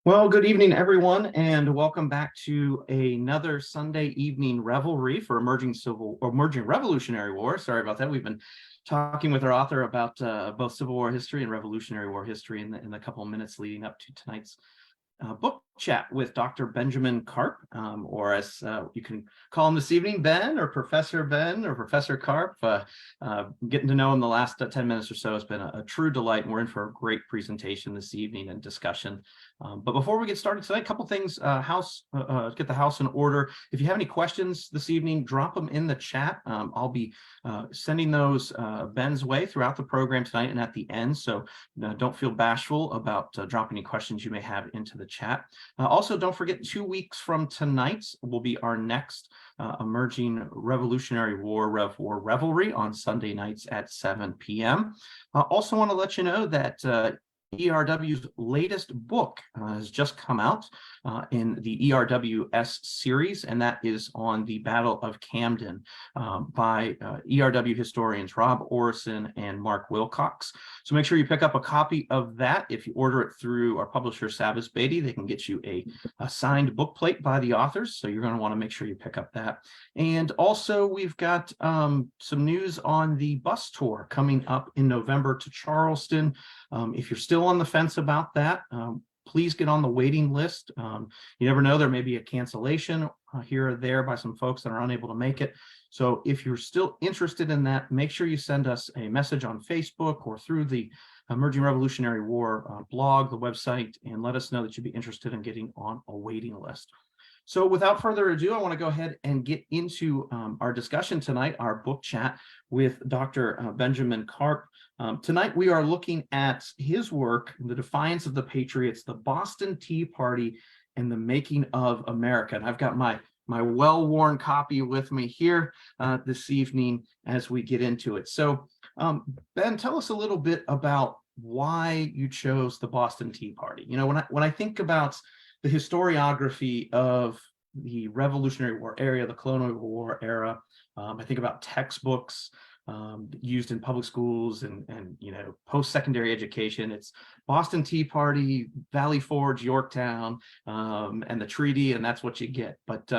Well, good evening, everyone, and welcome back to another Sunday evening revelry for emerging Revolutionary War. Sorry about that. We've been talking with our author about both Civil War history and Revolutionary War history in the couple of minutes leading up to tonight's book chat with Dr. Benjamin Carp, or as you can call him this evening, Ben or Professor Carp. Getting to know him the last 10 minutes or so has been a true delight, and we're in for a great presentation this evening and discussion. But before we get started tonight, a couple things, get the house in order. If you have any questions this evening, drop them in the chat. I'll be sending those Ben's way throughout the program tonight and at the end, so don't feel bashful about dropping any questions you may have into the chat. Also, don't forget 2 weeks from tonight will be our next Emerging Revolutionary War Revelry on Sunday nights at 7 p.m. I also want to let you know that ERW's latest book has just come out in the ERWS series, and that is on the Battle of Camden by ERW historians Rob Orison and Mark Wilcox. So make sure you pick up a copy of that. If you order it through our publisher, Savas Beatty, they can get you a signed book plate by the authors, so you're going to want to make sure you pick up that. And also, we've got some news on the bus tour coming up in November to Charleston. If you're still on the fence about that, please get on the waiting list. You never know, there may be a cancellation here or there by some folks that are unable to make it. So if you're still interested in that, make sure you send us a message on Facebook or through the Emerging Revolutionary War blog, the website, and let us know that you'd be interested in getting on a waiting list. So without further ado, I want to go ahead and get into our discussion tonight, our book chat with Dr. Benjamin Carp. Tonight, we are looking at his work, The Defiance of the Patriots, the Boston Tea Party, and the Making of America. And I've got my well-worn copy with me here this evening as we get into it. So, Ben, tell us a little bit about why you chose the Boston Tea Party. You know, when I think about the historiography of the Revolutionary War era, the Colonial War era, I think about textbooks used in public schools and you know, post-secondary education. It's Boston Tea Party, Valley Forge, Yorktown, and the treaty, and that's what you get. But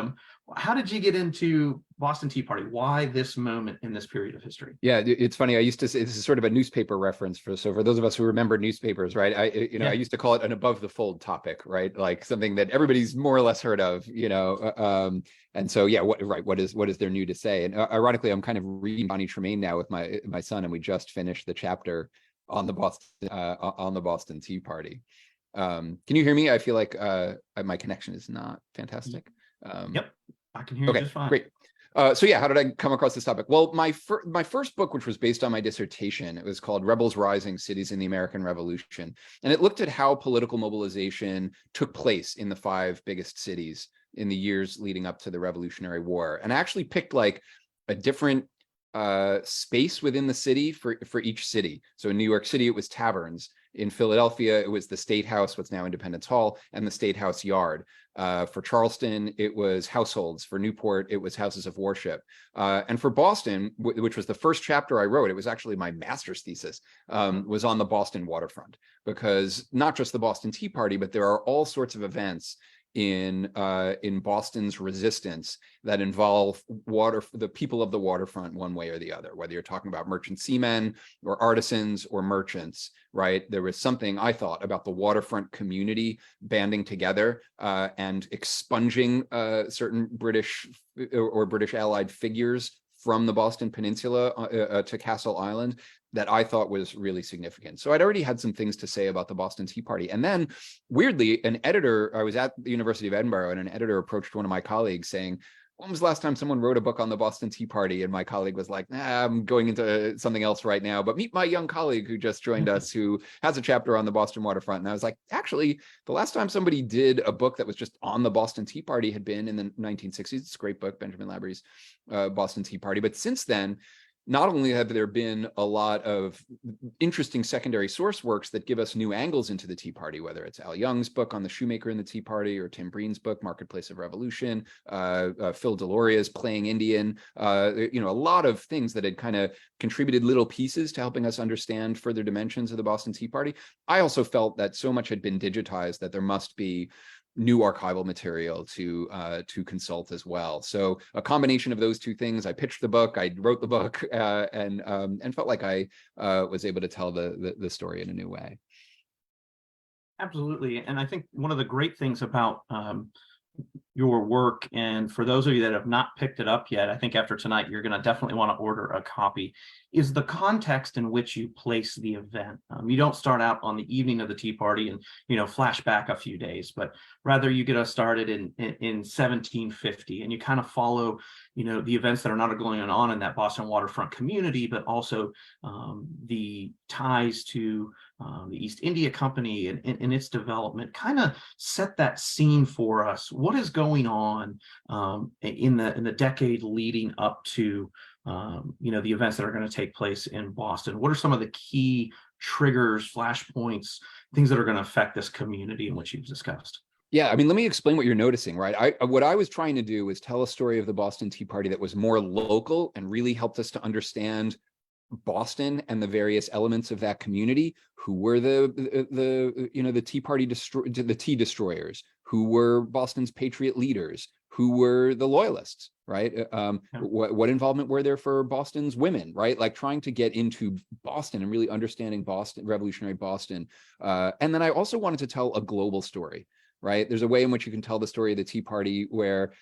how did you get into Boston Tea Party? Why this moment in this period of history? Yeah, it's funny. I used to say this is sort of a newspaper reference for those of us who remember newspapers, right? I used to call it an above the fold topic, right? Like something that everybody's more or less heard of, you know. And so, yeah, what is there new to say? And ironically, I'm kind of reading Bonnie Tremaine now with my son, and we just finished the chapter on the Boston Tea Party. Can you hear me? I feel like my connection is not fantastic. Yep, I can hear you just fine. Great. So yeah, how did I come across this topic? Well, my first book, which was based on my dissertation, it was called Rebels Rising: Cities in the American Revolution. And it looked at how political mobilization took place in the 5 biggest cities in the years leading up to the Revolutionary War. And I actually picked like a different space within the city for each city. So in New York City, it was taverns. In Philadelphia, it was the State House, what's now Independence Hall, and the State House Yard. For Charleston, it was households. For Newport, it was houses of worship. And for Boston, which was the first chapter I wrote, it was actually my master's thesis, was on the Boston waterfront. Because not just the Boston Tea Party, but there are all sorts of events in Boston's resistance that involve the people of the waterfront one way or the other, whether you're talking about merchant seamen or artisans or merchants, right? There was something I thought about the waterfront community banding together and expunging certain British or British allied figures from the Boston Peninsula to Castle Island that I thought was really significant. So I'd already had some things to say about the Boston Tea Party. And then weirdly, an editor, I was at the University of Edinburgh, and an editor approached one of my colleagues saying, when was the last time someone wrote a book on the Boston Tea Party? And my colleague was like, nah, I'm going into something else right now, but meet my young colleague who just joined us, who has a chapter on the Boston waterfront. And I was like, actually, the last time somebody did a book that was just on the Boston Tea Party had been in the 1960s. It's a great book, Benjamin Labri's Boston Tea Party. But since then, not only have there been a lot of interesting secondary source works that give us new angles into the Tea Party, whether it's Al Young's book on the shoemaker in the Tea Party or Tim Breen's book, Marketplace of Revolution, Phil Deloria's Playing Indian, a lot of things that had kind of contributed little pieces to helping us understand further dimensions of the Boston Tea Party. I also felt that so much had been digitized that there must be new archival material to consult as well. So a combination of those two things. I pitched the book, I wrote the book, and felt like I was able to tell the story in a new way. Absolutely. And I think one of the great things about your work, and for those of you that have not picked it up yet, I think after tonight you're going to definitely want to order a copy, is the context in which you place the event. You don't start out on the evening of the Tea Party and flash back a few days, but rather you get us started in 1750, and you kind of follow the events that are not going on in that Boston waterfront community, but also the ties to the East India Company and its development. Kind of set that scene for us. What is going on in the decade leading up to the events that are going to take place in Boston? What are some of the key triggers, flashpoints, things that are going to affect this community in which you've discussed? Yeah, I mean, let me explain what you're noticing, right? What I was trying to do was tell a story of the Boston Tea Party that was more local and really helped us to understand Boston and the various elements of that community. Who were the Tea Party the tea destroyers? Who were Boston's patriot leaders? Who were the loyalists, right? What involvement were there for Boston's women, right? Like trying to get into Boston and really understanding Boston, revolutionary Boston. And then I also wanted to tell a global story. Right. There's a way in which you can tell the story of the Tea Party where,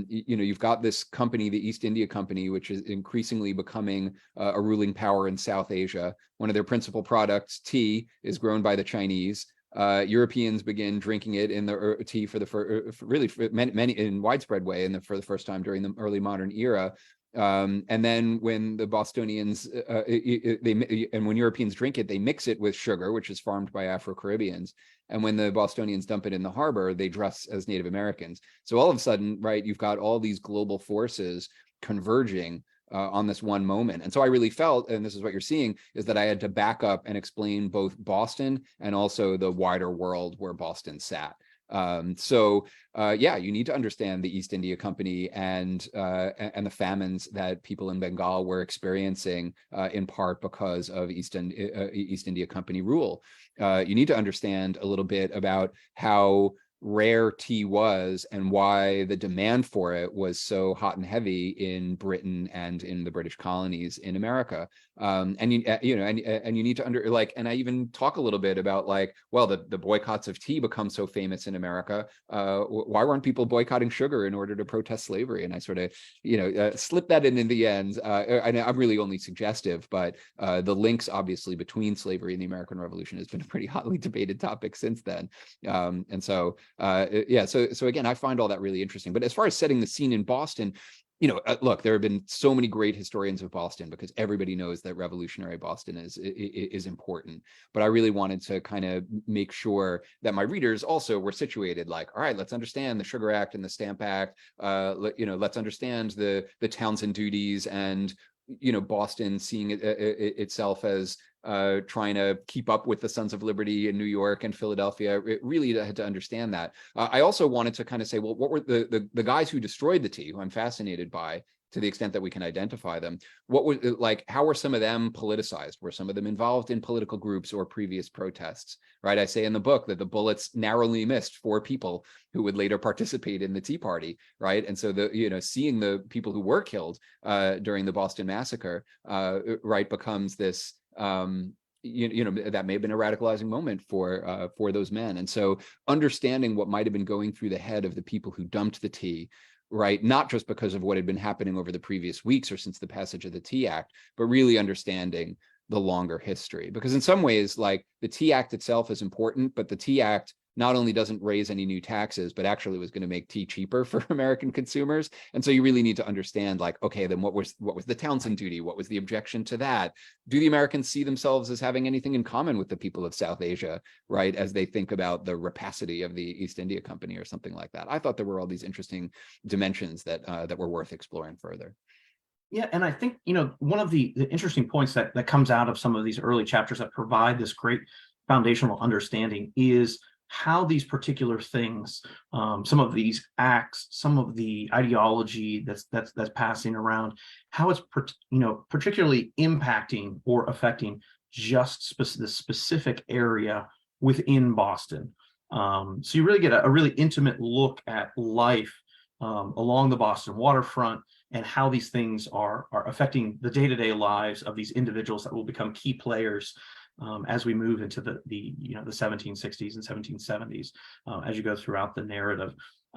you've got this company, the East India Company, which is increasingly becoming a ruling power in South Asia. One of their principal products, tea, is grown by the Chinese. Europeans begin drinking it in the tea for many in widespread way for the first time during the early modern era. And then when the Bostonians and when Europeans drink it, they mix it with sugar, which is farmed by Afro-Caribbeans. And when the Bostonians dump it in the harbor, they dress as Native Americans. So all of a sudden, right, you've got all these global forces converging on this one moment. And so I really felt, and this is what you're seeing, is that I had to back up and explain both Boston and also the wider world where Boston sat. You need to understand the East India Company and the famines that people in Bengal were experiencing in part because of East India Company rule. You need to understand a little bit about how rare tea was and why the demand for it was so hot and heavy in Britain and in the British colonies in America. And you need to and I even talk a little bit about the boycotts of tea become so famous in America. Why weren't people boycotting sugar in order to protest slavery? And I sort of, slip that in the end. I'm really only suggestive, but the links obviously between slavery and the American Revolution has been a pretty hotly debated topic since then. So again, I find all that really interesting. But as far as setting the scene in Boston, look, there have been so many great historians of Boston because everybody knows that revolutionary Boston is important. But I really wanted to kind of make sure that my readers also were situated all right, let's understand the Sugar Act and the Stamp Act. Let's understand the Townsend duties and Boston seeing itself as trying to keep up with the Sons of Liberty in New York and Philadelphia. It really had to understand that. I also wanted to kind of say, well, what were the guys who destroyed the tea, who I'm fascinated by, to the extent that we can identify them, what was how were some of them politicized? Were some of them involved in political groups or previous protests, right? I say in the book that the bullets narrowly missed 4 people who would later participate in the Tea Party, right? And so seeing the people who were killed during the Boston Massacre, right, becomes this, that may have been a radicalizing moment for those men. And so understanding what might have been going through the head of the people who dumped the tea, right, not just because of what had been happening over the previous weeks or since the passage of the Tea Act, but really understanding the longer history. Because in some ways, the Tea Act itself is important, but the Tea Act not only doesn't raise any new taxes, but actually was going to make tea cheaper for American consumers. And so you really need to understand, okay, then what was the Townsend duty? What was the objection to that? Do the Americans see themselves as having anything in common with the people of South Asia, right, as they think about the rapacity of the East India Company or something like that? I thought there were all these interesting dimensions that were worth exploring further. Yeah, and I think, one of the interesting points that comes out of some of these early chapters that provide this great foundational understanding is how these particular things, some of these acts, some of the ideology that's passing around, how it's particularly impacting or affecting just the specific area within Boston. So you really get a really intimate look at life along the Boston waterfront, and how these things are affecting the day-to-day lives of these individuals that will become key players as we move into the 1760s and 1770s, as you go throughout the narrative.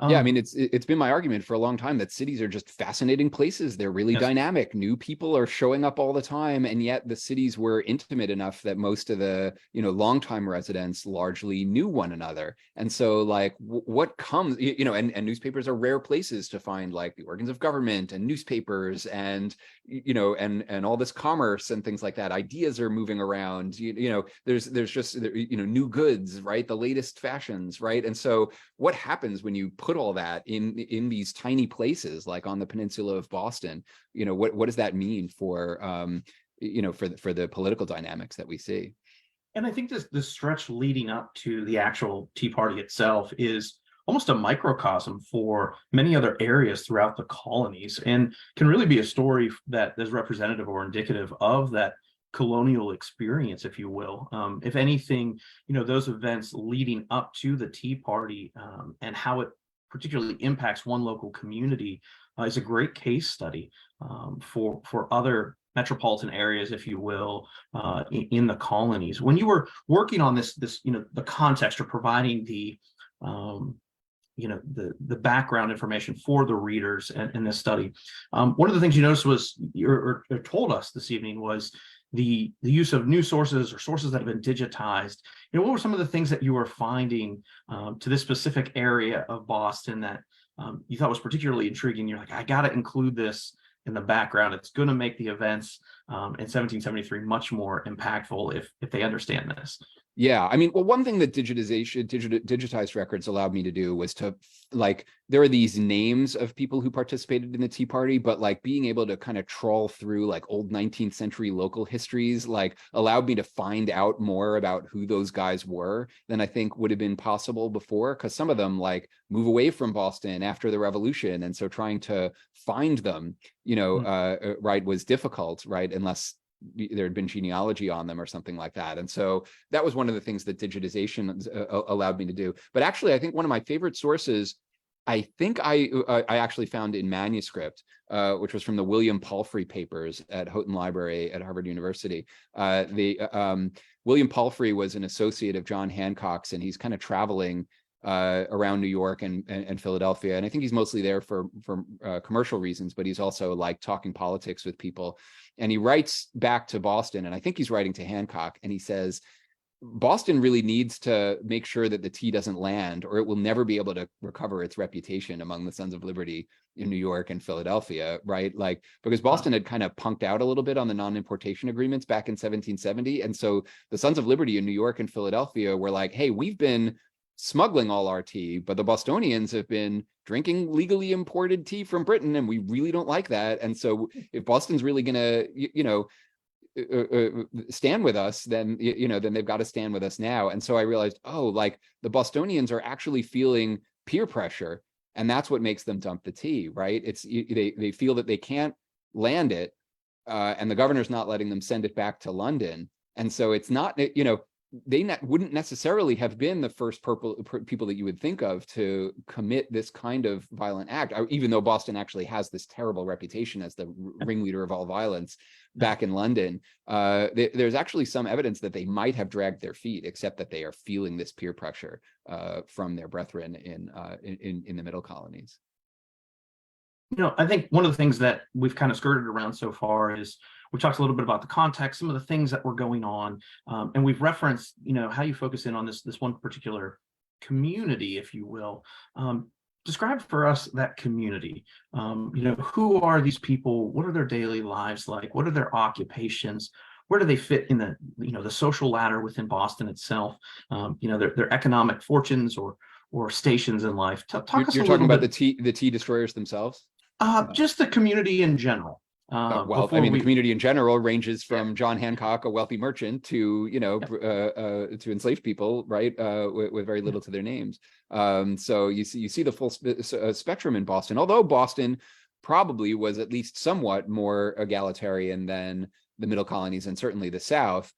Yeah, I mean, it's been my argument for a long time that cities are just fascinating places. They're really Yes. dynamic. New people are showing up all the time, and yet the cities were intimate enough that most of the longtime residents largely knew one another. And so, like, what comes, and newspapers are rare places to find like the organs of government and newspapers and and all this commerce and things like that. Ideas are moving around. There's just new goods, right? The latest fashions, right? And so, what happens when you put all that in these tiny places like on the peninsula of Boston? What does that mean for for the political dynamics that we see? And I think this stretch leading up to the actual Tea Party itself is almost a microcosm for many other areas throughout the colonies, and can really be a story that is representative or indicative of that colonial experience, if you will. If anything, those events leading up to the Tea Party, and how it particularly impacts one local community, is a great case study for other metropolitan areas, if you will, in the colonies. When you were working on this, the context, or providing the the background information for the readers in this study, one of the things you noticed was, or told us this evening, was the use of new sources, or sources that have been digitized. What were some of the things that you were finding to this specific area of Boston that you thought was particularly intriguing? You're like, I got to include this in the background. It's going to make the events in 1773 much more impactful if they understand this. Yeah, I mean, well, one thing that digitized records allowed me to do was to, like, there are these names of people who participated in the Tea Party, but like being able to kind of trawl through like old 19th century local histories, like, allowed me to find out more about who those guys were than I think would have been possible before, because some of them like move away from Boston after the Revolution, and so trying to find them, right, was difficult, right, unless there had been genealogy on them or something like that. And so that was one of the things that digitization allowed me to do. But actually, I think one of my favorite sources, I think I actually found in manuscript, which was from the William Palfrey papers at Houghton Library at Harvard University. William Palfrey was an associate of John Hancock's, and he's kind of traveling around New York and Philadelphia. And I think he's mostly there for commercial reasons, but he's also like talking politics with people. And he writes back to Boston, and I think he's writing to Hancock, and he says, Boston really needs to make sure that the tea doesn't land, or it will never be able to recover its reputation among the Sons of Liberty in New York and Philadelphia, right? Like, because Boston had kind of punked out a little bit on the non-importation agreements back in 1770. And so the Sons of Liberty in New York and Philadelphia were like, hey, we've been smuggling all our tea, but the Bostonians have been drinking legally imported tea from Britain, and we really don't like that. And so if Boston's really going to, stand with us, then then they've got to stand with us now. And so I realized, oh, like, the Bostonians are actually feeling peer pressure, and that's what makes them dump the tea, right? It's they feel that they can't land it, and the governor's not letting them send it back to London. And so it's not, they wouldn't necessarily have been the first people that you would think of to commit this kind of violent act, even though Boston actually has this terrible reputation as the ringleader of all violence back in London. There's actually some evidence that they might have dragged their feet, except that they are feeling this peer pressure from their brethren in the middle colonies. I think one of the things that we've kind of skirted around so far is we talked a little bit about the context, some of the things that were going on, and we've referenced, how you focus in on this one particular community, if you will. Describe for us that community. Who are these people? What are their daily lives like? What are their occupations? Where do they fit in the the social ladder within Boston itself? Their economic fortunes or stations in life. Talk us a You're little talking about bit. the tea destroyers themselves? Just the community in general. Well, I before mean, the we, community in general ranges from John Hancock, a wealthy merchant, to, to enslaved people, right, with very little to their names. So you see the full spectrum in Boston, although Boston probably was at least somewhat more egalitarian than the middle colonies and certainly the South.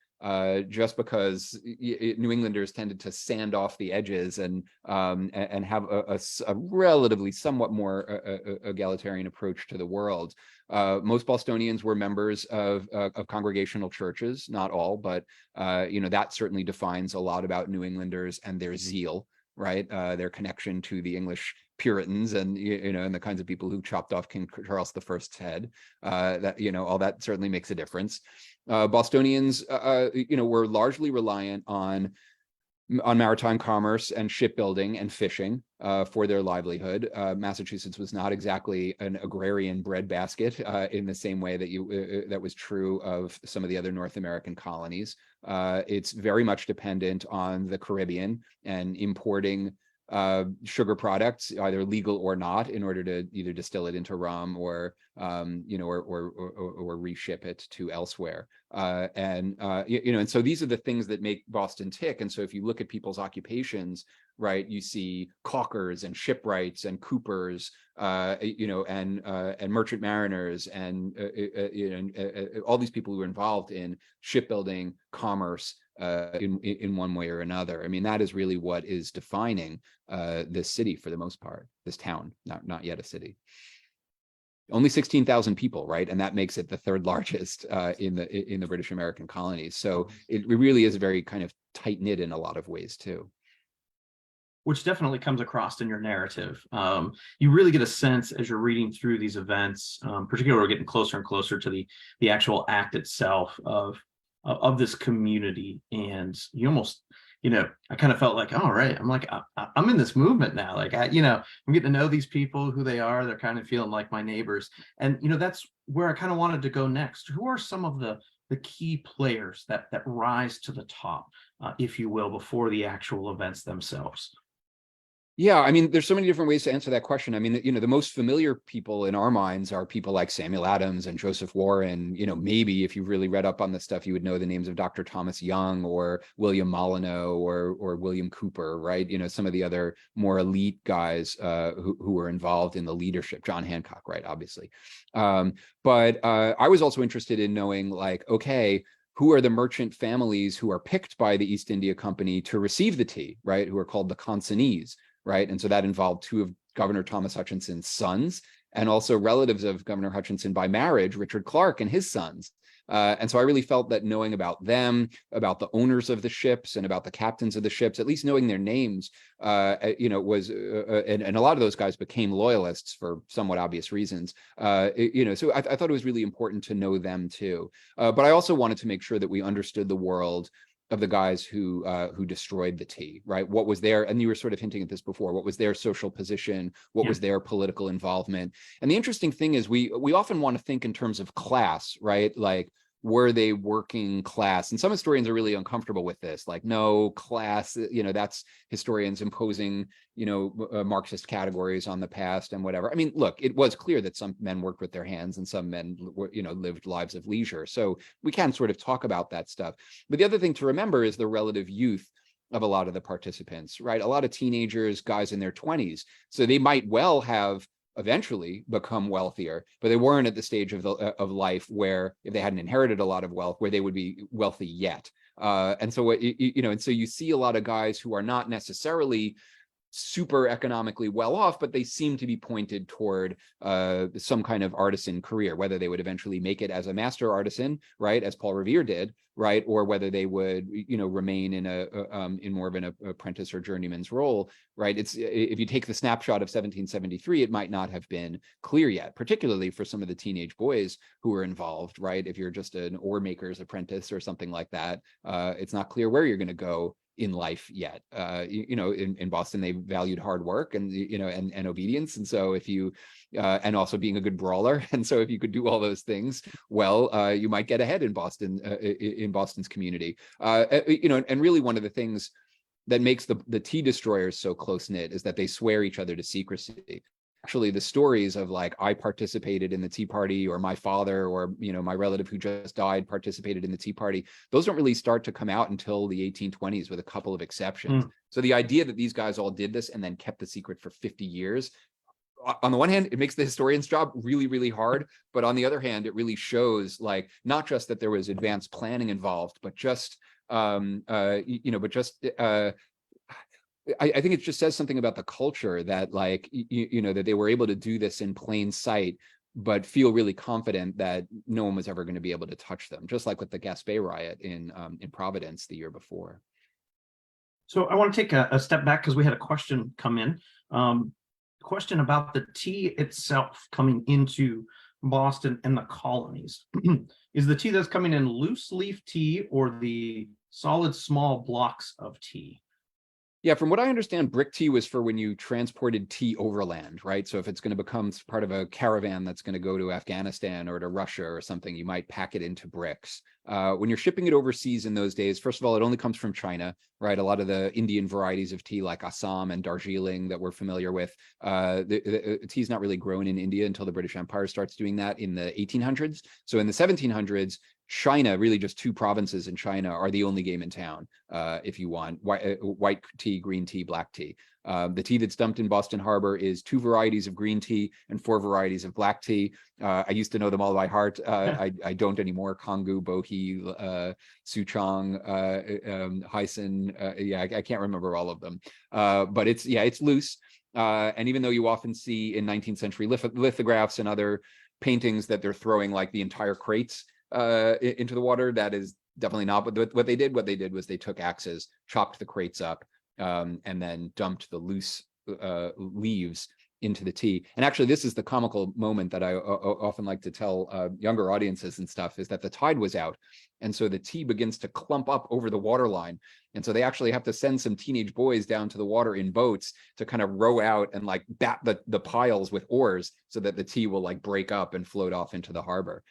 Just because New Englanders tended to sand off the edges and have a relatively somewhat more egalitarian approach to the world. Most Bostonians were members of congregational churches, not all, but that certainly defines a lot about New Englanders and their zeal, right? Their connection to the English Puritans and and the kinds of people who chopped off King Charles I's head. That all that certainly makes a difference. Bostonians, were largely reliant on maritime commerce and shipbuilding and fishing for their livelihood. Massachusetts was not exactly an agrarian breadbasket in the same way that that was true of some of the other North American colonies. It's very much dependent on the Caribbean and importing sugar products, either legal or not, in order to either distill it into rum or reship it to elsewhere. And so these are the things that make Boston tick. And so if you look at people's occupations, right, you see caulkers and shipwrights and coopers, and merchant mariners and all these people who are involved in shipbuilding, commerce, in one way or another. I mean, that is really what is defining this city for the most part, this town, not yet a city. Only 16,000 people, right? And that makes it the third largest in the British American colonies. So it really is very kind of tight knit in a lot of ways too. which definitely comes across in your narrative. You really get a sense as you're reading through these events, particularly we're getting closer and closer to the actual act itself of this community, and you almost, I kind of felt like, all right, I'm like, I'm in this movement now. Like I'm getting to know these people, who they are. They're kind of feeling like my neighbors, and that's where I kind of wanted to go next. Who are some of the key players that rise to the top, if you will, before the actual events themselves? Yeah, I mean, there's so many different ways to answer that question. I mean, the most familiar people in our minds are people like Samuel Adams and Joseph Warren. Maybe if you've really read up on this stuff, you would know the names of Dr. Thomas Young or William Molyneux or William Cooper, right? Some of the other more elite guys who were involved in the leadership. John Hancock, right? Obviously. But I was also interested in knowing, like, okay, who are the merchant families who are picked by the East India Company to receive the tea, right? Who are called the consignees. Right. And so that involved two of Governor Thomas Hutchinson's sons and also relatives of Governor Hutchinson by marriage, Richard Clark and his sons. And so I really felt that knowing about them, about the owners of the ships and about the captains of the ships, at least knowing their names, was and a lot of those guys became loyalists for somewhat obvious reasons. So I thought it was really important to know them too. But I also wanted to make sure that we understood the world of the guys who destroyed the tea, right? What was their, and you were sort of hinting at this before, what was their social position? What was their political involvement? And the interesting thing is we often want to think in terms of class, right? Like, were they working class? And some historians are really uncomfortable with this. Like, no, class, that's historians imposing, Marxist categories on the past and whatever. I mean, look, it was clear that some men worked with their hands and some men, lived lives of leisure. So we can sort of talk about that stuff. But the other thing to remember is the relative youth of a lot of the participants, right? A lot of teenagers, guys in their 20s. So they might well have eventually become wealthier, but they weren't at the stage of life where, if they hadn't inherited a lot of wealth, where they would be wealthy yet. And so you see a lot of guys who are not necessarily super economically well off, but they seem to be pointed toward some kind of artisan career, whether they would eventually make it as a master artisan, right, as Paul Revere did, right, or whether they would, remain in in more of an apprentice or journeyman's role, right. It's, if you take the snapshot of 1773, it might not have been clear yet, particularly for some of the teenage boys who were involved, right. If you're just an oar maker's apprentice or something like that, it's not clear where you're going to go in life yet. In Boston, they valued hard work and, and obedience. And so if you, and also being a good brawler. And so if you could do all those things, well, you might get ahead in Boston, in Boston's community. And really one of the things that makes the tea destroyers so close knit is that they swear each other to secrecy. actually the stories of like, I participated in the Tea Party, or my father, or, you know, my relative who just died participated in the Tea Party, those don't really start to come out until the 1820s, with a couple of exceptions. So the idea that these guys all did this and then kept the secret for 50 years, on the one hand, it makes the historian's job really, really hard. But on the other hand, it really shows, like, not just that there was advanced planning involved, but just, I think it just says something about the culture that, like, you know, that they were able to do this in plain sight, but feel really confident that no one was ever going to be able to touch them, just like with the Gaspé riot in Providence the year before. So I want to take a step back because we had a question come in. Question about the tea itself coming into Boston and the colonies. Is the tea that's coming in loose leaf tea or the solid small blocks of tea? Yeah, from what I understand, brick tea was for when you transported tea overland, right? So if it's going to become part of a caravan that's going to go to Afghanistan or to Russia or something, you might pack it into bricks. When you're shipping it overseas in those days, first of all, it only comes from China, right? A lot of the Indian varieties of tea like Assam and Darjeeling that we're familiar with, the tea is not really grown in India until the British Empire starts doing that in the 1800s. So in the 1700s, China, really just two provinces in China, are the only game in town if you want white tea, green tea, black tea. The tea that's dumped in Boston Harbor is 2 varieties of green tea and 4 varieties of black tea. I used to know them all by heart. I don't anymore. Kongu, Bohi, Souchong, Hyson. Yeah, I can't remember all of them. But it's loose. And even though you often see in 19th century lithographs and other paintings that they're throwing like the entire crates into the water, that is definitely not what they did. What they did was they took axes, chopped the crates up, and then dumped the loose leaves into the tea. And actually, this is the comical moment that I often like to tell younger audiences and stuff, is that the tide was out. And so the tea begins to clump up over the water line. And so they actually have to send some teenage boys down to the water in boats to kind of row out and like bat the piles with oars so that the tea will like break up and float off into the harbor.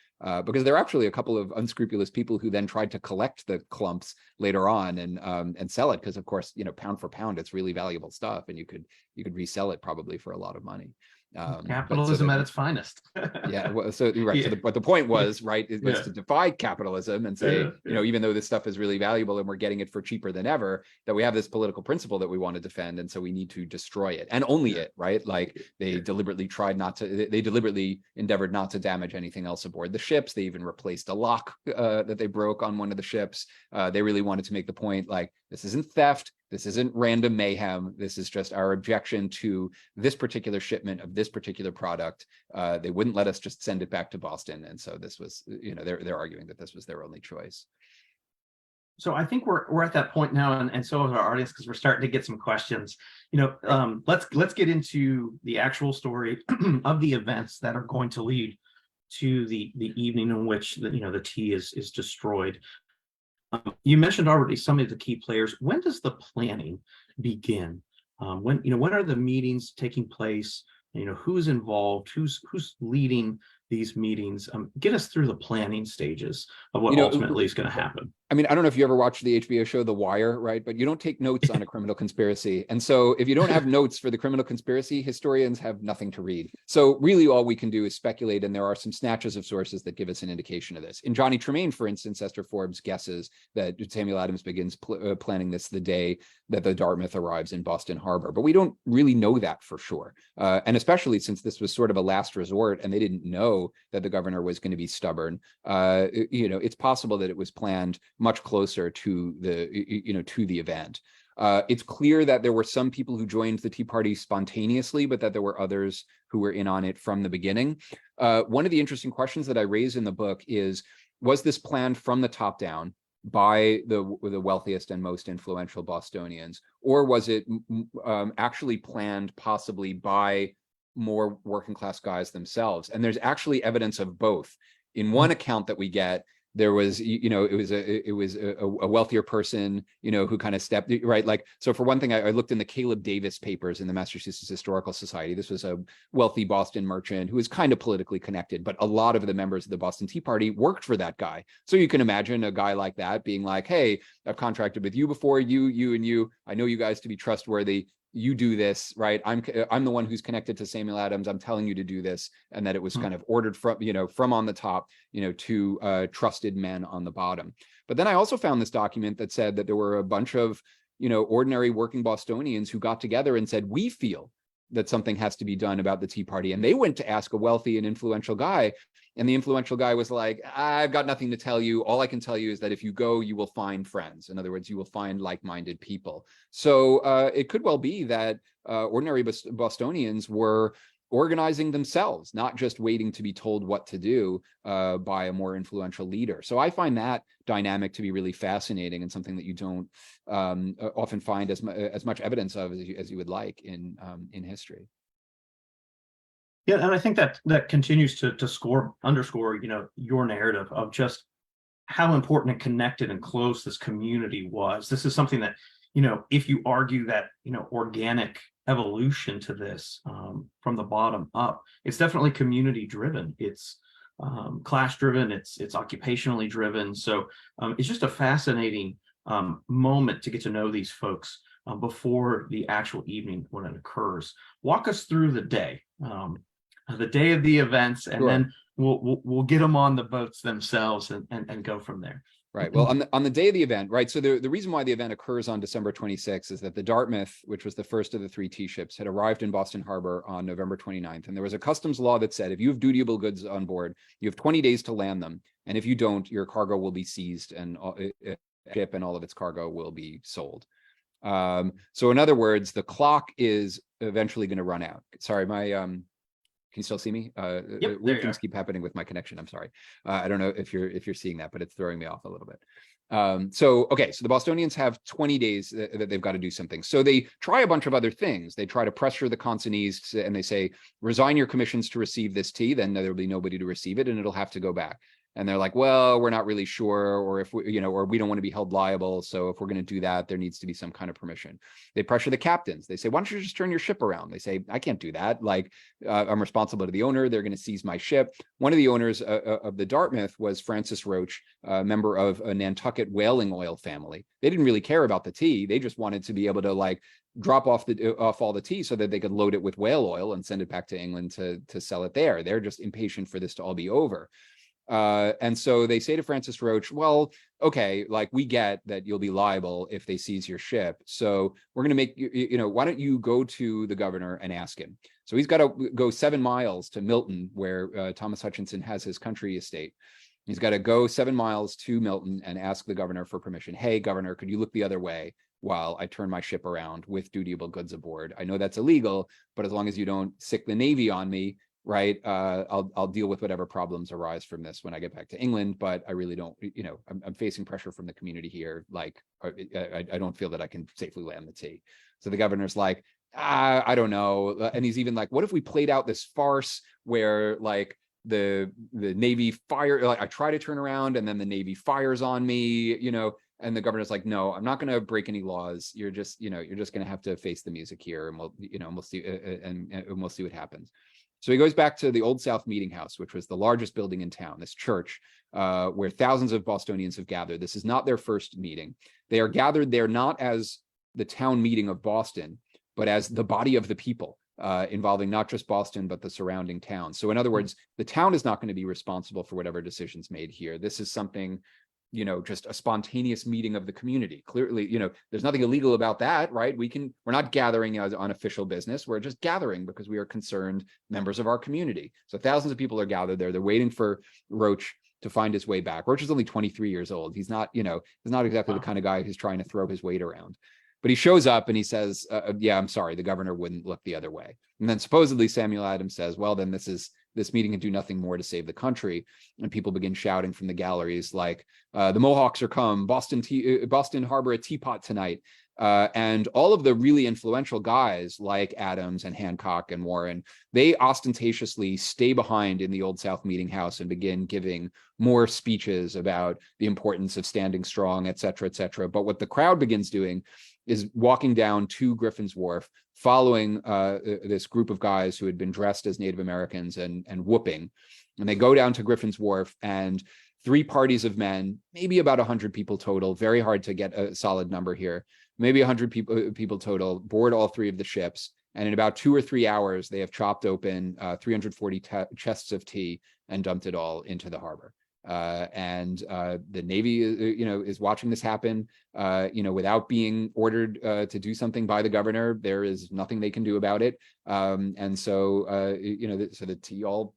Because there are actually a couple of unscrupulous people who then tried to collect the clumps later on and sell it, because of course, you know, pound for pound, it's really valuable stuff, and you could resell it probably for a lot of money. Capitalism at its finest. Yeah, well, so right. Yeah. So but the point was, right, it was to defy capitalism and say, you know, even though this stuff is really valuable and we're getting it for cheaper than ever, that we have this political principle that we want to defend, and so we need to destroy it, and only it, right? Like they deliberately tried not to. They deliberately endeavored not to damage anything else aboard the ships. They even replaced a lock that they broke on one of the ships. They really wanted to make the point, like, this isn't theft. This isn't random mayhem. This is just our objection to this particular shipment of this particular product. They wouldn't let us just send it back to Boston. And so this was, you know, they're arguing that this was their only choice. So I think we're at that point now, and so is our audience, because we're starting to get some questions. You know, let's get into the actual story of the events that are going to lead to the evening in which the tea is destroyed. You mentioned already some of the key players. When does the planning begin? When are the meetings taking place? Who's involved? Who's leading these meetings? Get us through the planning stages of what ultimately is going to happen. I mean, I don't know if you ever watched the HBO show The Wire, right? But you don't take notes on a criminal conspiracy. And so if you don't have notes for the criminal conspiracy, historians have nothing to read. So really all we can do is speculate, and there are some snatches of sources that give us an indication of this. In Johnny Tremaine, for instance, Esther Forbes guesses that Samuel Adams begins planning this the day that the Dartmouth arrives in Boston Harbor. But we don't really know that for sure. And especially since this was sort of a last resort and they didn't know that the governor was going to be stubborn, it's possible that it was planned much closer to the event. It's clear that there were some people who joined the Tea Party spontaneously, but that there were others who were in on it from the beginning. One of the interesting questions that I raise in the book is, was this planned from the top down by the wealthiest and most influential Bostonians, or was it actually planned possibly by more working class guys themselves? And there's actually evidence of both. In one account that we get, there was, it was a wealthier person, who kind of stepped right. Like, so for one thing, I looked in the Caleb Davis papers in the Massachusetts Historical Society. This was a wealthy Boston merchant who was kind of politically connected, but a lot of the members of the Boston Tea Party worked for that guy. So you can imagine a guy like that being like, hey, I've contracted with you before, you, and you, I know you guys to be trustworthy. you do this, right? I'm the one who's connected to Samuel Adams. I'm telling you to do this, and that it was kind of ordered from, from on the top, to trusted men on the bottom. But then I also found this document that said that there were a bunch of, ordinary working Bostonians who got together and said, we feel that something has to be done about the Tea Party. And they went to ask a wealthy and influential guy. And the influential guy was like, I've got nothing to tell you. All I can tell you is that if you go, you will find friends. In other words, you will find like-minded people. So it could well be that ordinary Bostonians were organizing themselves, not just waiting to be told what to do by a more influential leader. So I find that dynamic to be really fascinating, and something that you don't often find as much evidence of as you would like in history. Yeah, and I think that continues to underscore, your narrative of just how important and connected and close this community was. This is something that, if you argue that, organic evolution to this from the bottom up, it's definitely community driven. It's class driven. It's occupationally driven. So it's just a fascinating moment to get to know these folks before the actual evening when it occurs. Walk us through the day of the events, and Sure. then we'll get them on the boats themselves and go from there. Right. Well, on the day of the event, right. So the reason why the event occurs on December 26th is that the Dartmouth, which was the first of the 3 tea ships, had arrived in Boston Harbor on November 29th. And there was a customs law that said, if you have dutiable goods on board, you have 20 days to land them. And if you don't, your cargo will be seized, and ship and all of its cargo will be sold. So in other words, the clock is eventually going to run out. Sorry, my can you still see me? Yep, weird things keep happening with my connection. I'm sorry. I don't know if you're seeing that, but it's throwing me off a little bit. So the Bostonians have 20 days that they've got to do something. So they try a bunch of other things. They try to pressure the consignees, and they say, resign your commissions to receive this tea, then there'll be nobody to receive it, and it'll have to go back. And they're like, well, we're not really sure, or if we, or we don't want to be held liable. So if we're going to do that, there needs to be some kind of permission. They pressure the captains. They say, why don't you just turn your ship around? They say, I can't do that. Like, I'm responsible to the owner. They're going to seize my ship. One of the owners of the Dartmouth was Francis Roach, a member of a Nantucket whaling oil family. They didn't really care about the tea. They just wanted to be able to drop off all the tea so that they could load it with whale oil and send it back to England to sell it there. They're just impatient for this to all be over. And so they say to Francis Roach, well, okay, we get that you'll be liable if they seize your ship. So we're going to make why don't you go to the governor and ask him? So he's got to go 7 miles to Milton, where Thomas Hutchinson has his country estate. He's got to go 7 miles to Milton and ask the governor for permission. Hey, governor, could you look the other way while I turn my ship around with dutiable goods aboard? I know that's illegal, but as long as you don't sick the Navy on me, right, I'll deal with whatever problems arise from this when I get back to England. But I really don't, I'm facing pressure from the community here. I don't feel that I can safely land the tea. So the governor's like, I don't know. And he's even like, what if we played out this farce where the Navy fire, I try to turn around and then the Navy fires on me, and the governor's like, no, I'm not going to break any laws. You're just going to have to face the music here, and we'll see, and we'll see what happens. So he goes back to the Old South Meeting House, which was the largest building in town, this church, where thousands of Bostonians have gathered. This is not their first meeting. They are gathered there not as the town meeting of Boston, but as the body of the people, involving not just Boston, but the surrounding towns. So in other words, the town is not going to be responsible for whatever decisions made here. This is something, just a spontaneous meeting of the community. Clearly, there's nothing illegal about that, right? We're not gathering on official business. We're just gathering because we are concerned members of our community. So thousands of people are gathered there. They're waiting for Roach to find his way back. Roach is only 23 years old. He's not, he's not exactly the kind of guy who's trying to throw his weight around. But he shows up and he says, yeah, I'm sorry, the governor wouldn't look the other way. And then supposedly Samuel Adams says, well, then this meeting can do nothing more to save the country. And people begin shouting from the galleries the Mohawks are come, Boston Harbor a teapot tonight. And all of the really influential guys like Adams and Hancock and Warren, they ostentatiously stay behind in the Old South Meeting House and begin giving more speeches about the importance of standing strong, et cetera, et cetera. But what the crowd begins doing is walking down to Griffin's Wharf, following this group of guys who had been dressed as Native Americans and whooping. And they go down to Griffin's Wharf, and 3 parties of men, maybe about 100 people total, very hard to get a solid number here, maybe 100 people total, board all 3 of the ships. And in about 2 or 3 hours, they have chopped open 340 chests of tea and dumped it all into the harbor. The Navy, is watching this happen, without being ordered to do something by the governor. There is nothing they can do about it. So the tea all,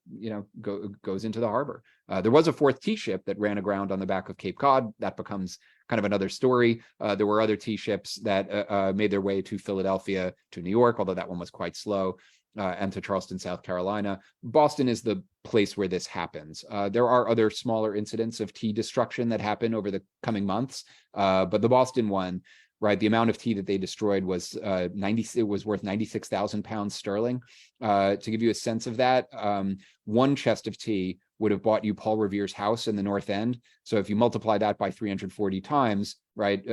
goes into the harbor. There was a 4th tea ship that ran aground on the back of Cape Cod. That becomes kind of another story. There were other tea ships that made their way to Philadelphia, to New York, although that one was quite slow. And to Charleston, South Carolina. Boston is the place where this happens. There are other smaller incidents of tea destruction that happen over the coming months, but the Boston one, right? The amount of tea that they destroyed was it was worth 96,000 pounds sterling. To give you a sense of that, 1 chest of tea would have bought you Paul Revere's house in the North End. So if you multiply that by 340 times, right,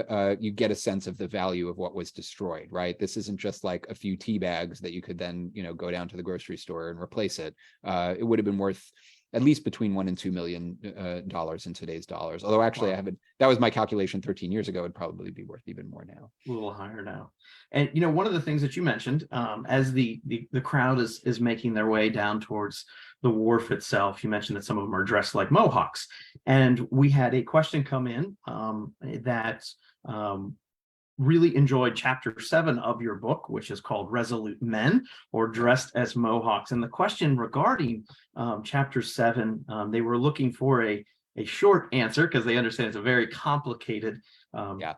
you get a sense of the value of what was destroyed, right? This isn't just like a few tea bags that you could then, go down to the grocery store and replace it. It would have been worth at least between $1 and $2 million in today's dollars. Although actually, Wow. that was my calculation 13 years ago. It'd probably be worth even more now. A little higher now. And one of the things that you mentioned, as the crowd is making their way down towards the wharf itself, you mentioned that some of them are dressed like Mohawks. And we had a question come in that really enjoyed chapter 7 of your book, which is called Resolute Men, or Dressed as Mohawks. And the question regarding chapter 7, they were looking for a short answer, because they understand it's a very complicated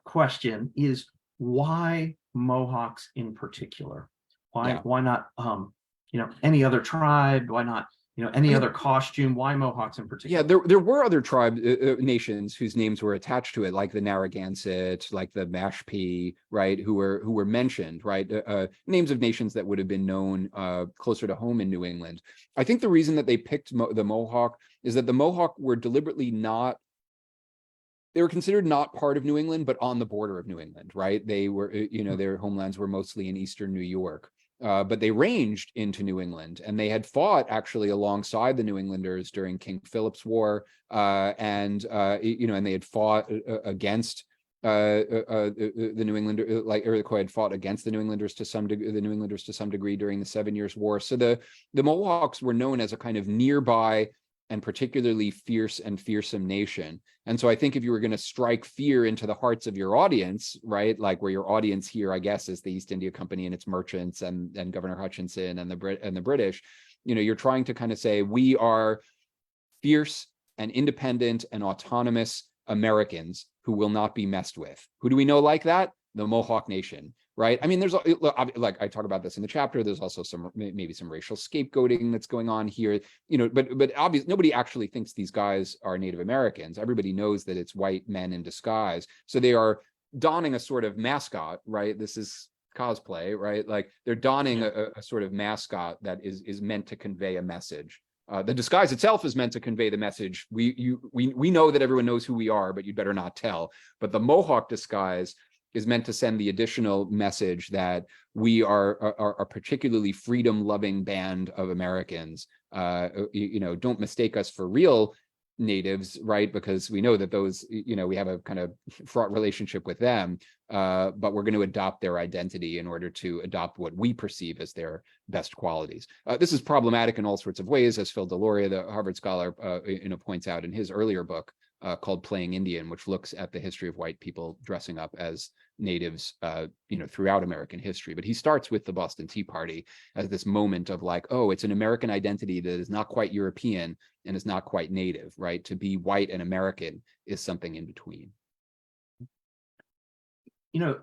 question, is why Mohawks in particular? Why not any other tribe? Why not any other costume? Why Mohawks in particular? Yeah, there were other nations whose names were attached to it, like the Narragansett, like the Mashpee, right, who were mentioned, right, names of nations that would have been known closer to home in New England. I think the reason that they picked the Mohawk is that the Mohawk were deliberately not. They were considered not part of New England, but on the border of New England, right? They were, their homelands were mostly in eastern New York. But they ranged into New England, and they had fought actually alongside the New Englanders during King Philip's War, and they had fought against the New Englanders, like Iroquois had fought against the New Englanders to some degree during the 7 Years' War. So the Mohawks were known as a kind of nearby and particularly fierce and fearsome nation. And so I think if you were going to strike fear into the hearts of your audience, right, like where your audience here, I guess, is the East India Company and its merchants and Governor Hutchinson and the British, you're trying to kind of say, we are fierce and independent and autonomous Americans who will not be messed with. Who do we know like that? The Mohawk Nation. Right. I mean, there's like I talk about this in the chapter. There's also maybe some racial scapegoating that's going on here, but obviously nobody actually thinks these guys are Native Americans. Everybody knows that it's white men in disguise. So they are donning a sort of mascot. Right. This is cosplay. Right. Like they're donning a sort of mascot that is meant to convey a message. The disguise itself is meant to convey the message. We know that everyone knows who we are, but you'd better not tell. But the Mohawk disguise is meant to send the additional message that we are a particularly freedom-loving band of Americans. Don't mistake us for real natives, right? Because we know that those, we have a kind of fraught relationship with them, but we're going to adopt their identity in order to adopt what we perceive as their best qualities. This is problematic in all sorts of ways, as Phil Deloria, the Harvard scholar, points out in his earlier book called Playing Indian, which looks at the history of white people dressing up as natives, throughout American history. But he starts with the Boston Tea Party as this moment of like, oh, it's an American identity that is not quite European and is not quite native, right? To be white and American is something in between.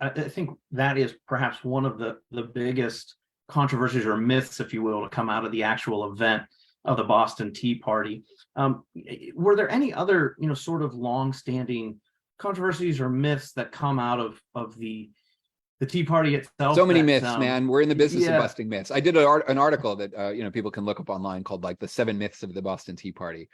I think that is perhaps one of the biggest controversies or myths, if you will, to come out of the actual event of the Boston Tea Party. Were there any other, sort of long-standing controversies or myths that come out of the Tea Party itself? So many myths, man. We're in the business of busting myths. I did an article that people can look up online called like the 7 myths of the Boston Tea Party.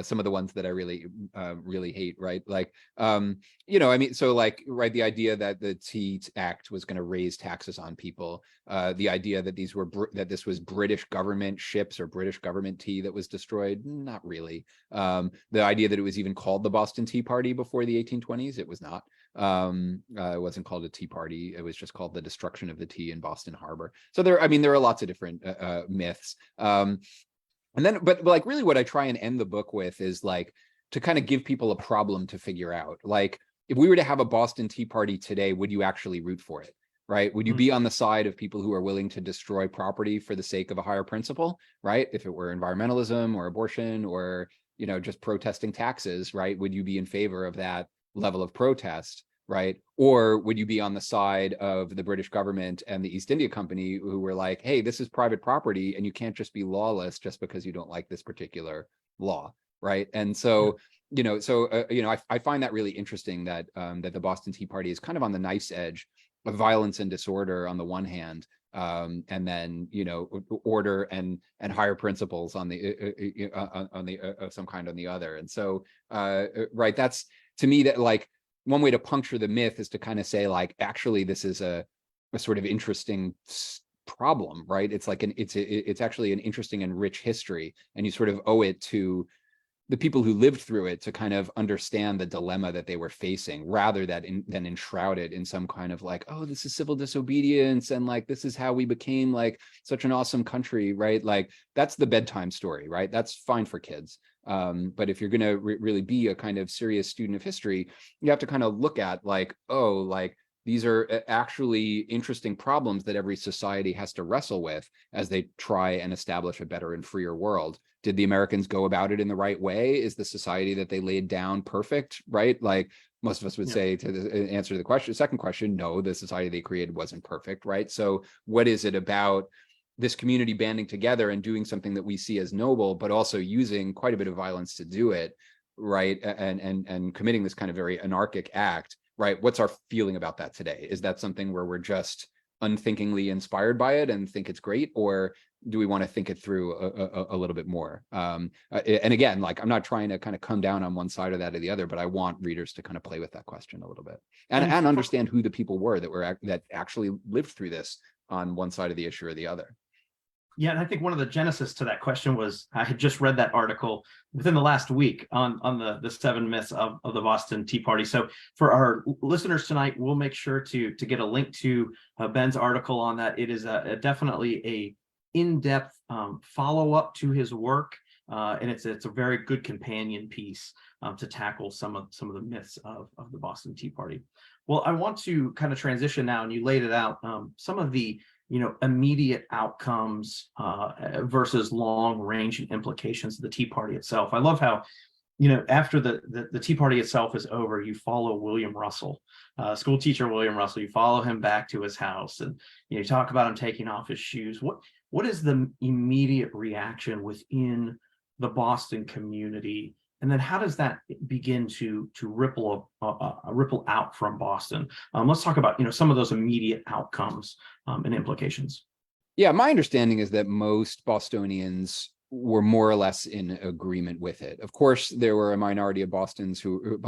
some of the ones that I really hate, right? Like, you know, I mean, so like, right, the idea that the Tea Act was going to raise taxes on people, the idea that that this was British government ships or British government tea that was destroyed, not really. The idea that it was even called the Boston Tea Party before the 1820s, it was not. It wasn't called a tea party. It was just called the destruction of the tea in Boston Harbor. So there, I mean, there are lots of different myths. And then, but like really what I try and end the book with is like to kind of give people a problem to figure out. Like, if we were to have a Boston Tea Party today, would you actually root for it? Right? Would you be on the side of people who are willing to destroy property for the sake of a higher principle? Right? If it were environmentalism or abortion or, you know, just protesting taxes, right? Would you be in favor of that level of protest? Right? Or would you be on the side of the British government and the East India Company who were like, hey, this is private property and you can't just be lawless just because you don't like this particular law, right? And so, you know, I find that really interesting that that the Boston Tea Party is kind of on the nice edge of violence and disorder on the one hand, and then, you know, order and higher principles on the some kind on the other. And so, right, that's to me that like, one way to puncture the myth is to kind of say like, actually, this is a sort of interesting problem, right? It's like it's actually an interesting and rich history, and you sort of owe it to the people who lived through it to kind of understand the dilemma that they were facing, rather than enshrouded in some kind of like, oh, this is civil disobedience and like this is how we became like such an awesome country, right? Like that's the bedtime story, right? That's fine for kids. But if you're going to really be a kind of serious student of history, you have to kind of look at like, oh, like these are actually interesting problems that every society has to wrestle with as they try and establish a better and freer world. Did the Americans go about it in the right way? Is the society that they laid down perfect, right? Like most of us would say to the answer to the question, second question, no, the society they created wasn't perfect, right? So what is it about this community banding together and doing something that we see as noble, but also using quite a bit of violence to do it, right? And committing this kind of very anarchic act, right? What's our feeling about that today? Is that something where we're just unthinkingly inspired by it and think it's great, or do we want to think it through a little bit more? And again, like I'm not trying to kind of come down on one side or that or the other, but I want readers to kind of play with that question a little bit and understand who the people were that actually lived through this on one side of the issue or the other. Yeah, and I think one of the genesis to that question was I had just read that article within the last week on the 7 myths of the Boston Tea Party. So for our listeners tonight, we'll make sure to get a link to Ben's article on that. It is definitely a in-depth follow-up to his work, and it's a very good companion piece to tackle some of the myths of the Boston Tea Party. Well, I want to kind of transition now, and you laid it out, some of the immediate outcomes versus long-range implications of the Tea Party itself. I love how, after the Tea Party itself is over, you follow William Russell, school teacher William Russell. You follow him back to his house, and you talk about him taking off his shoes. What is the immediate reaction within the Boston community? And then how does that begin to ripple out from Boston? Let's talk about some of those immediate outcomes and implications. Yeah, my understanding is that most Bostonians were more or less in agreement with it. Of course, there were a minority of Bostonians who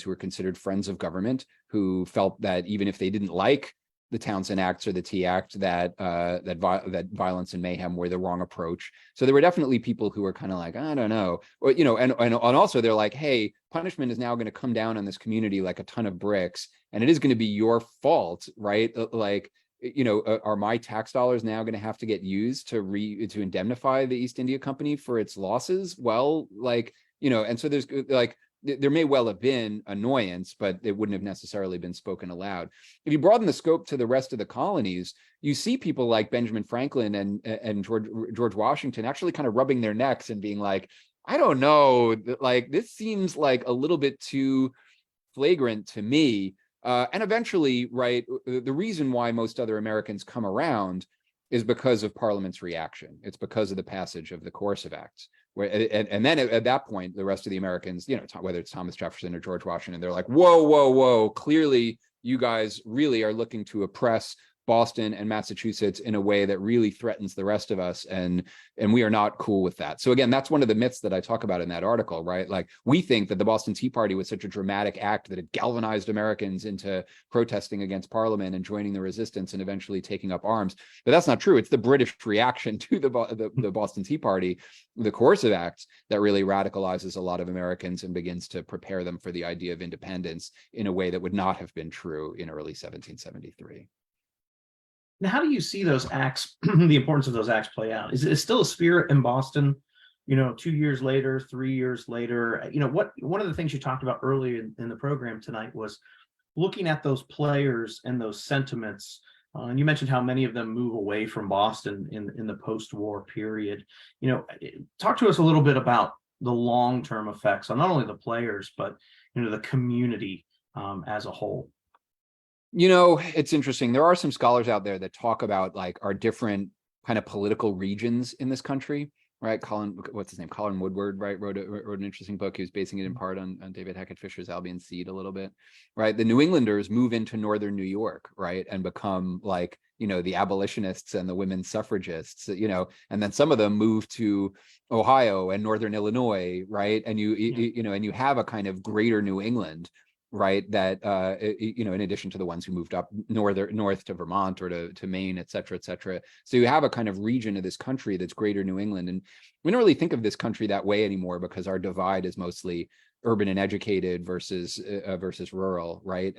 were considered friends of government, who felt that even if they didn't like the Townsend Acts or the Tea Act, that violence and mayhem were the wrong approach. So there were definitely people who were kind of like, I don't know, or, and also they're like, hey, punishment is now going to come down on this community like a ton of bricks, and it is going to be your fault, right? Like, are my tax dollars now going to have to get used to indemnify the East India Company for its losses? Well, like, and so there's like, there may well have been annoyance, but it wouldn't have necessarily been spoken aloud. If you broaden the scope to the rest of the colonies, you see people like Benjamin Franklin and George Washington actually kind of rubbing their necks and being like, I don't know, like this seems like a little bit too flagrant to me. And eventually, right, the reason why most other Americans come around is because of Parliament's reaction. It's because of the passage of the Coercive Acts. And then at that point, the rest of the Americans, whether it's Thomas Jefferson or George Washington, they're like, whoa, clearly you guys really are looking to oppress Boston and Massachusetts in a way that really threatens the rest of us, and we are not cool with that. So again, that's one of the myths that I talk about in that article, right? Like, we think that the Boston Tea Party was such a dramatic act that it galvanized Americans into protesting against Parliament and joining the resistance and eventually taking up arms, but that's not true. It's the British reaction to the Boston Tea Party, the coercive acts, that really radicalizes a lot of Americans and begins to prepare them for the idea of independence in a way that would not have been true in early 1773. Now, how do you see those acts, the importance of those acts play out? Is it still a spirit in Boston, 2 years later, 3 years later? One of the things you talked about earlier in the program tonight was looking at those players and those sentiments. And you mentioned how many of them move away from Boston in the post-war period. Talk to us a little bit about the long-term effects on not only the players, but the community as a whole. It's interesting. There are some scholars out there that talk about like our different kind of political regions in this country, right? Colin Woodward, right, wrote an interesting book. He was basing it in part on David Hackett Fisher's Albion Seed a little bit, right? The New Englanders move into northern New York, right, and become like, the abolitionists and the women's suffragists, and then some of them move to Ohio and northern Illinois, right? And you have a kind of greater New England, right, that in addition to the ones who moved up north to Vermont or to Maine, et cetera, et cetera. So you have a kind of region of this country that's greater New England, and we don't really think of this country that way anymore because our divide is mostly urban and educated versus rural, right?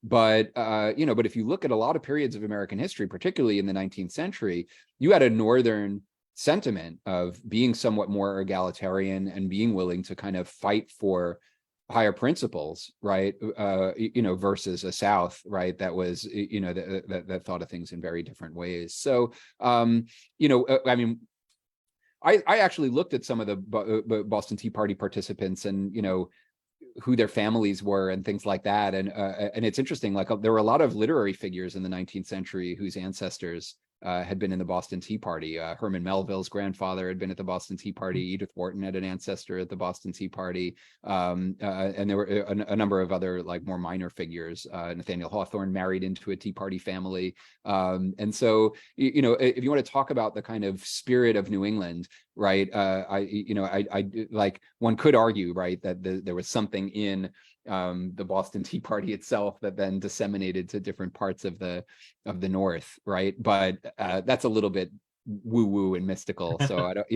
But if you look at a lot of periods of American history, particularly in the 19th century, you had a northern sentiment of being somewhat more egalitarian and being willing to kind of fight for higher principles, right? Versus a South, right, that was, that thought of things in very different ways. So, I actually looked at some of the Boston Tea Party participants and, who their families were and things like that. And it's interesting, like there were a lot of literary figures in the 19th century whose ancestors had been in the Boston Tea Party. Herman Melville's grandfather had been at the Boston Tea Party. Edith Wharton had an ancestor at the Boston Tea Party. And there were a number of other like more minor figures. Nathaniel Hawthorne married into a Tea Party family. And so, if you want to talk about the kind of spirit of New England, right, I like, one could argue, right, that there was something in the Boston Tea Party itself that then disseminated to different parts of the North, right? But that's a little bit woo-woo and mystical. So I don't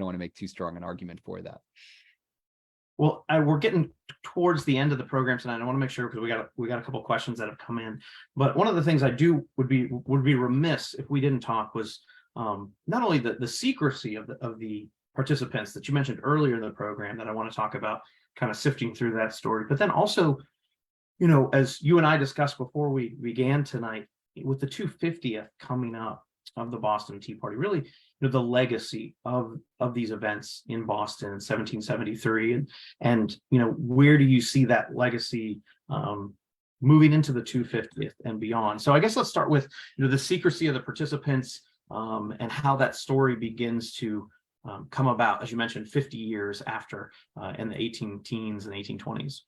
want to make too strong an argument for that. Well, we're getting towards the end of the program tonight. I want to make sure, because we got a couple of questions that have come in. But one of the things I would be remiss if we didn't talk was not only the secrecy of the participants that you mentioned earlier in the program that I want to talk about, kind of sifting through that story, but then also, as you and I discussed before we began tonight, with the 250th coming up of the Boston Tea Party, really, the legacy of these events in Boston in 1773, and where do you see that legacy moving into the 250th and beyond? So I guess let's start with the secrecy of the participants and how that story begins to come about, as you mentioned, 50 years after in the 18 teens and 1820s.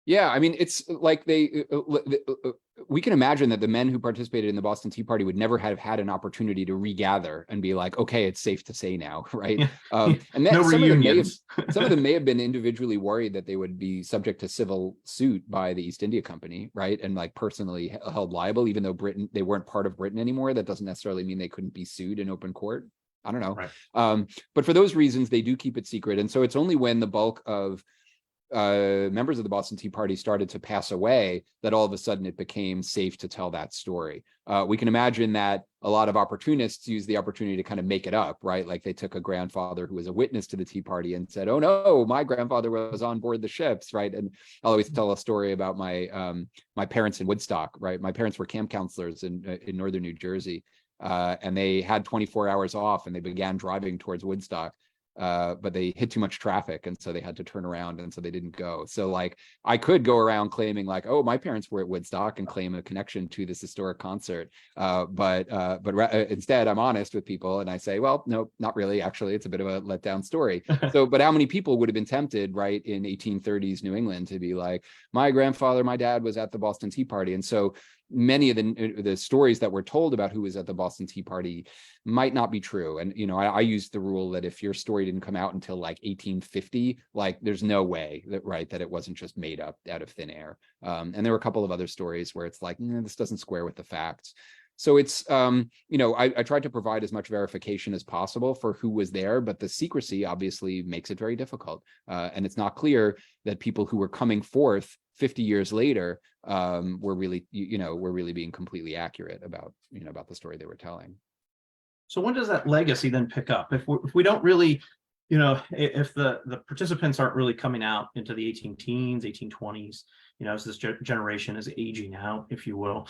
Yeah, I mean, it's like we can imagine that the men who participated in the Boston Tea Party would never have had an opportunity to regather and be like, okay, it's safe to say now, right? And then no reunions. Some of them may have been individually worried that they would be subject to civil suit by the East India Company, right? And like personally held liable, even though they weren't part of Britain anymore. That doesn't necessarily mean they couldn't be sued in open court. I don't know. Right. But for those reasons, they do keep it secret. And so it's only when the bulk of members of the Boston Tea Party started to pass away that all of a sudden it became safe to tell that story. We can imagine that a lot of opportunists used the opportunity to kind of make it up, right? Like they took a grandfather who was a witness to the Tea Party and said, oh no, my grandfather was on board the ships, right? And I'll always tell a story about my parents in Woodstock, right? My parents were camp counselors in northern New Jersey. And they had 24 hours off and they began driving towards Woodstock, but they hit too much traffic. And so they had to turn around. And so they didn't go. So like, I could go around claiming like, oh, my parents were at Woodstock and claim a connection to this historic concert. But instead I'm honest with people and I say, well, no, not really. Actually, it's a bit of a letdown story. But how many people would have been tempted, right, in 1830s New England to be like, my grandfather, my dad was at the Boston Tea Party. And so many of the stories that were told about who was at the Boston Tea Party might not be true. And, I used the rule that if your story didn't come out until like 1850, like there's no way that it wasn't just made up out of thin air. And there were a couple of other stories where it's like, this doesn't square with the facts. So it's, I tried to provide as much verification as possible for who was there, but the secrecy obviously makes it very difficult. And it's not clear that people who were coming forth 50 years later were really being completely accurate about the story they were telling. So when does that legacy then pick up? If we don't really, if the participants aren't really coming out into the 18 teens, 1820s, as this generation is aging out, if you will,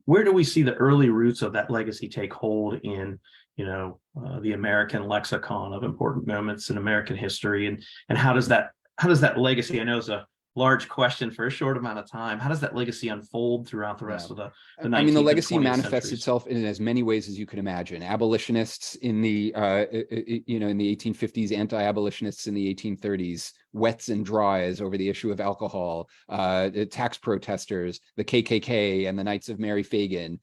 where do we see the early roots of that legacy take hold in, the American lexicon of important moments in American history, and how does that legacy, I know is a large question for a short amount of time, how does that legacy unfold throughout the rest of the 19th the legacy centuries? manifests itself in as many ways as you can imagine. Abolitionists in the in the 1850s, anti-abolitionists in the 1830s, wets and dries over the issue of alcohol, tax protesters, the KKK and the Knights of Mary Fagin,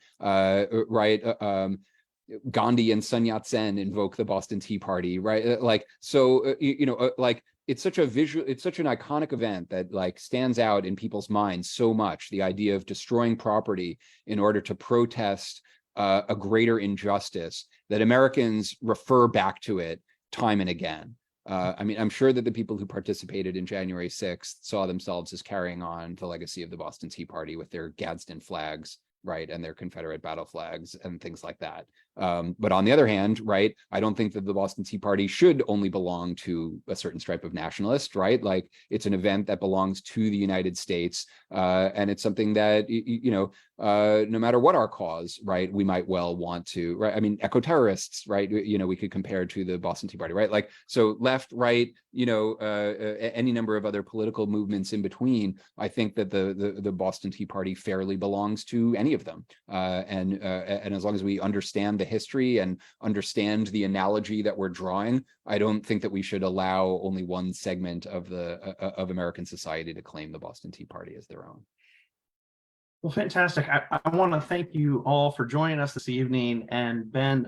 Gandhi and Sun Yat-sen invoke the Boston Tea Party, right? It's such an iconic event that like stands out in people's minds so much. The idea of destroying property in order to protest a greater injustice, that Americans refer back to it time and again. I'm sure that the people who participated in January 6th saw themselves as carrying on the legacy of the Boston Tea Party with their Gadsden flags, right, and their Confederate battle flags and things like that. But on the other hand, right, I don't think that the Boston Tea Party should only belong to a certain stripe of nationalists, right? Like it's an event that belongs to the United States, and it's something that no matter what our cause, right, we might well want to, right? I mean, eco-terrorists, right? We could compare to the Boston Tea Party, right? Like so, left, right, any number of other political movements in between. I think that the Boston Tea Party fairly belongs to any of them, and as long as we understand the history and understand the analogy that we're drawing, I don't think that we should allow only one segment of of American society to claim the Boston Tea Party as their own. Well, fantastic. I want to thank you all for joining us this evening. And Ben,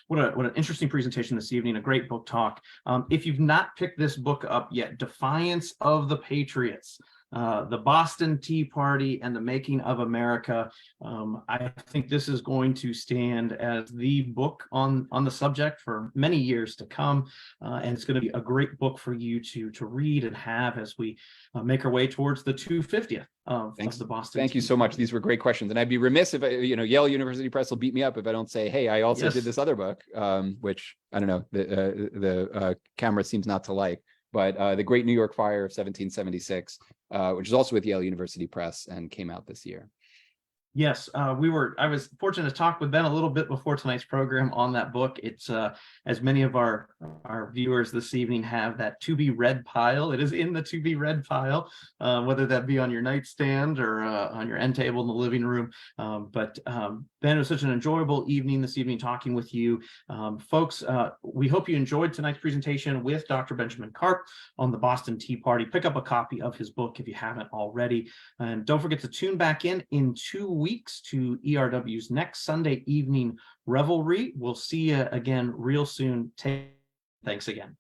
what an interesting presentation this evening, a great book talk. If you've not picked this book up yet, Defiance of the Patriots, the Boston Tea Party and the Making of America. I think this is going to stand as the book on the subject for many years to come. And it's going to be a great book for you to read and have as we make our way towards the 250th of the Boston. Thank you so much. These were great questions. And I'd be remiss if Yale University Press will beat me up if I don't say, hey, I also did this other book, which I don't know, the camera seems not to like. But The Great New York Fire of 1776, which is also with Yale University Press and came out this year. Yes, I was fortunate to talk with Ben a little bit before tonight's program on that book. It's as many of our viewers this evening have that to be read pile. It is in the to be read pile, whether that be on your nightstand or on your end table in the living room. But Ben, it was such an enjoyable evening this evening talking with you. Folks, we hope you enjoyed tonight's presentation with Dr. Benjamin Carp on the Boston Tea Party. Pick up a copy of his book if you haven't already. And don't forget to tune back in 2 weeks to ERW's next Sunday evening revelry. We'll see you again real soon. Thanks again.